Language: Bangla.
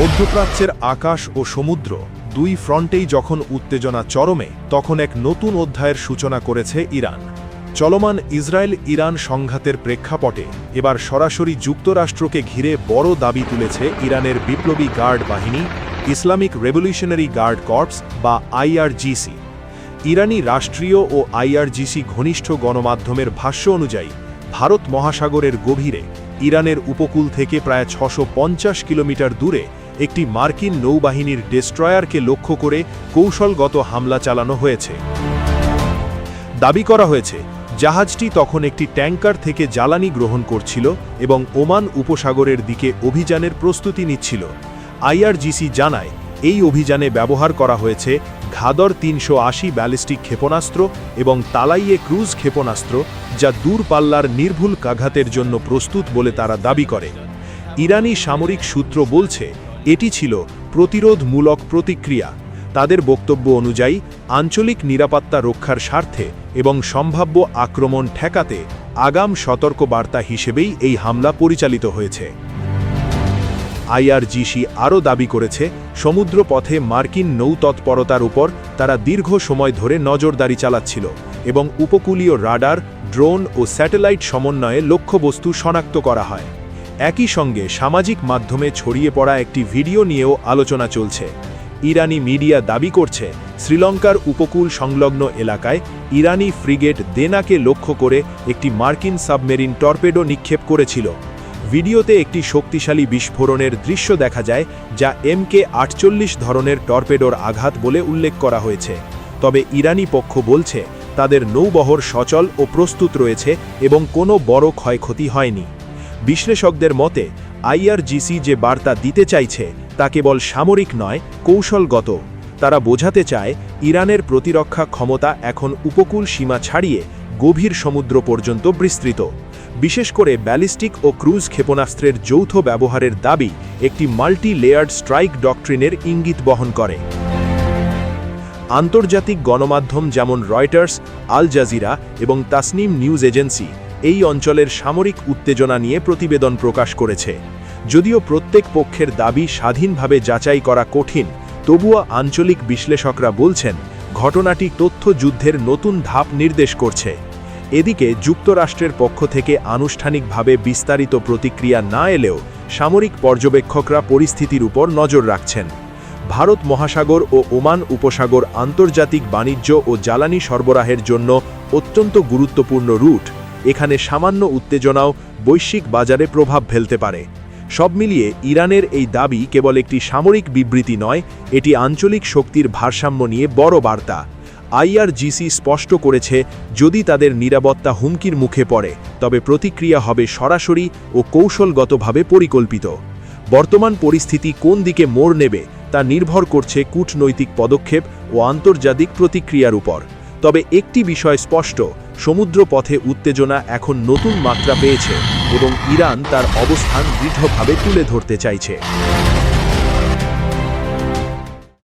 মধ্যপ্রাচ্যের আকাশ ও সমুদ্র দুই ফ্রন্টেই যখন উত্তেজনা চরমে, তখন এক নতুন অধ্যায়ের সূচনা করেছে ইরান। চলমান ইসরায়েল-ইরান সংঘাতের প্রেক্ষাপটে এবার সরাসরি যুক্তরাষ্ট্রকে ঘিরে বড় দাবি তুলেছে ইরানের বিপ্লবী গার্ড বাহিনী, ইসলামিক রেভলিউশনারি গার্ড কর্পস বা আইআরজিসি। ইরানি রাষ্ট্রীয় ও আইআরজিসি ঘনিষ্ঠ গণমাধ্যমের ভাষ্য অনুযায়ী, ভারত মহাসাগরের গভীরে ইরানের উপকূল থেকে প্রায় 650 কিলোমিটার দূরে একটি মার্কিন নৌবাহিনীর ডেস্ট্রয়ারকে লক্ষ্য করে কৌশলগত হামলা চালানো হয়েছে। দাবি করা হয়েছে, জাহাজটি তখন একটি ট্যাঙ্কার থেকে জ্বালানি গ্রহণ করছিল এবং ওমান উপসাগরের দিকে অভিযানের প্রস্তুতি নিচ্ছিল। আইআরজিসি জানায়, এই অভিযানে ব্যবহার করা হয়েছে ঘাদর 380 ব্যালিস্টিক ক্ষেপণাস্ত্র এবং তালাইয়ে ক্রুজ ক্ষেপণাস্ত্র, যা দূরপাল্লার নির্ভুল আঘাতের জন্য প্রস্তুত বলে তারা দাবি করে। ইরানি সামরিক সূত্র বলছে, এটি ছিল প্রতিরোধমূলক প্রতিক্রিয়া। তাদের বক্তব্য অনুযায়ী, আঞ্চলিক নিরাপত্তা রক্ষার স্বার্থে এবং সম্ভাব্য আক্রমণ ঠেকাতে আগাম সতর্কবার্তা হিসেবেই এই হামলা পরিচালিত হয়েছে। আইআরজিসি আরও দাবি করেছে, সমুদ্রপথে মার্কিন নৌতৎপরতার উপর তারা দীর্ঘ সময় ধরে নজরদারি চালাচ্ছিল এবং উপকূলীয় রাডার, ড্রোন ও স্যাটেলাইট সমন্বয়ে লক্ষ্যবস্তু শনাক্ত করা হয়। একই সঙ্গে সামাজিক মাধ্যমে ছড়িয়ে পড়া একটি ভিডিও নিয়েও আলোচনা চলছে। ইরানি মিডিয়া দাবি করছে, শ্রীলঙ্কার উপকূল সংলগ্ন এলাকায় ইরানি ফ্রিগেট দেনাকে লক্ষ্য করে একটি মার্কিন সাবমেরিন টর্পেডো নিক্ষেপ করেছিল। ভিডিওতে একটি শক্তিশালী বিস্ফোরণের দৃশ্য দেখা যায়, যা MK-48 ধরনের টর্পেডোর আঘাত বলে উল্লেখ করা হয়েছে। তবে ইরানি পক্ষ বলছে, তাদের নৌবহর সচল ও প্রস্তুত রয়েছে এবং কোনো বড় ক্ষয়ক্ষতি হয়নি। বিশ্লেষকদের মতে, আইআরজিসি যে বার্তা দিতে চাইছে তা কেবল সামরিক নয়, কৌশলগত। তারা বোঝাতে চায়, ইরানের প্রতিরক্ষা ক্ষমতা এখন উপকূল সীমা ছাড়িয়ে গভীর সমুদ্র পর্যন্ত বিস্তৃত। বিশেষ করে ব্যালিস্টিক ও ক্রুজ ক্ষেপণাস্ত্রের যৌথ ব্যবহারের দাবি একটি মাল্টি লেয়ার্ড স্ট্রাইক ডক্ট্রিনের ইঙ্গিত বহন করে। আন্তর্জাতিক গণমাধ্যম যেমন রয়টার্স, আল জাজিরা এবং তাসনিম নিউজ এজেন্সি এই অঞ্চলের সামরিক উত্তেজনা নিয়ে প্রতিবেদন প্রকাশ করেছে। যদিও প্রত্যেক পক্ষের দাবি স্বাধীনভাবে যাচাই করা কঠিন, তবুও আঞ্চলিক বিশ্লেষকরা বলছেন, ঘটনাটি তথ্য যুদ্ধের নতুন ধাপ নির্দেশ করছে। এদিকে যুক্তরাষ্ট্রের পক্ষ থেকে আনুষ্ঠানিকভাবে বিস্তারিত প্রতিক্রিয়া না এলেও সামরিক পর্যবেক্ষকরা পরিস্থিতির উপর নজর রাখছেন। ভারত মহাসাগর ও ওমান উপসাগর আন্তর্জাতিক বাণিজ্য ও জ্বালানি সরবরাহের জন্য অত্যন্ত গুরুত্বপূর্ণ রুট। এখানে সামান্য উত্তেজনাও বৈশ্বিক বাজারে প্রভাব ফেলতে পারে। সব মিলিয়ে ইরানের এই দাবি কেবল একটি সামরিক বিবৃতি নয়, এটি আঞ্চলিক শক্তির ভারসাম্য নিয়ে বড় বার্তা। আইআরজিসি স্পষ্ট করেছে, যদি তাদের নিরাপত্তা হুমকির মুখে পড়ে, তবে প্রতিক্রিয়া হবে সরাসরি ও কৌশলগতভাবে পরিকল্পিত। বর্তমান পরিস্থিতি কোন দিকে মোড় নেবে তা নির্ভর করছে কূটনৈতিক পদক্ষেপ ও আন্তর্জাতিক প্রতিক্রিয়ার উপর। তবে একটি বিষয় স্পষ্ট, সমুদ্রপথে উত্তেজনা এখন নতুন মাত্রা পেয়েছে এবং ইরান তার অবস্থান দৃঢ়ভাবে তুলে ধরতে চাইছে।